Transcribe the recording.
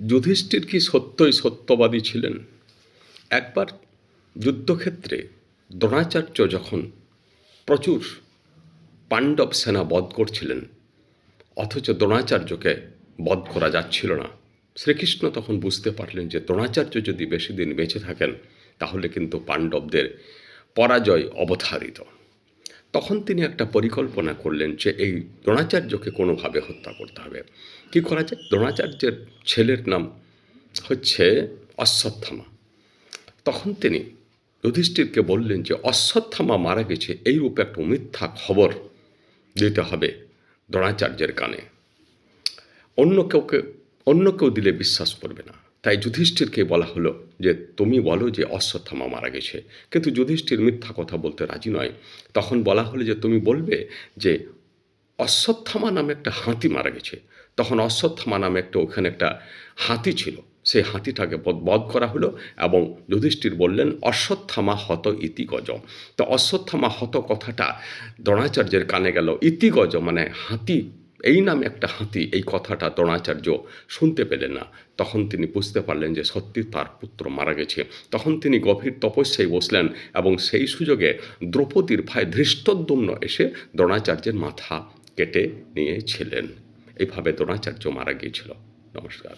যুধিষ্ঠির কি সত্যই সত্যবাদী ছিলেন? একবার যুদ্ধক্ষেত্রে দ্রোণাচার্য যখন প্রচুর পাণ্ডব সেনা বধ করছিলেন, অথচ দ্রোণাচার্যকে বধ করা যাচ্ছিল না, শ্রীকৃষ্ণ তখন বুঝতে পারলেন যে দ্রোণাচার্য যদি বেশি দিন বেঁচে থাকেন তাহলে কিন্তু পাণ্ডবদের পরাজয় অবধারিত। তখন তিনি একটা পরিকল্পনা করলেন যে এই দ্রোণাচার্যকে কোনোভাবে হত্যা করতে হবে। কী করা যায়? দ্রোণাচার্যের ছেলের নাম হচ্ছে অশ্বত্থামা। তখন তিনি যুধিষ্ঠিরকে বললেন যে অশ্বত্থামা মারা গেছে এইরূপ একটা মিথ্যা খবর দিতে হবে দ্রোণাচার্যের কানে। অন্য কেউ দিলে বিশ্বাস করবে না। তাই যুধিষ্ঠিরকে বলা হলো যে তুমি বলো যে অশ্বত্থামা মারা গেছে। কিন্তু যুধিষ্ঠির মিথ্যা কথা বলতে রাজি নয়। তখন বলা হলো যে তুমি বলবে যে অশ্বত্থামা নামে একটা হাতি মারা গেছে। তখন অশ্বত্থামা নামে ওখানে একটা হাতি ছিল, সেই হাতিটাকে বধ করা হলো এবং যুধিষ্ঠির বললেন অশ্বত্থামা হত ইতি গজ। তো অশ্বত্থামা হত কথাটা দ্রোণাচার্যের কানে গেল। ইতি গজ মানে হাতি, এই নামে একটা হাতি, এই কথাটা দ্রোণাচার্য শুনতে পেলেন না। তখন তিনি বুঝতে পারলেন যে সত্যি তার পুত্র মারা গেছে। তখন তিনি গভীর তপস্যায় বসলেন এবং সেই সুযোগে দ্রৌপদীর ভাই ধৃষ্টদ্যুম্ন এসে দ্রোণাচার্যের মাথা কেটে নিয়েছিলেন। এইভাবে দ্রোণাচার্য মারা গিয়েছিল। নমস্কার।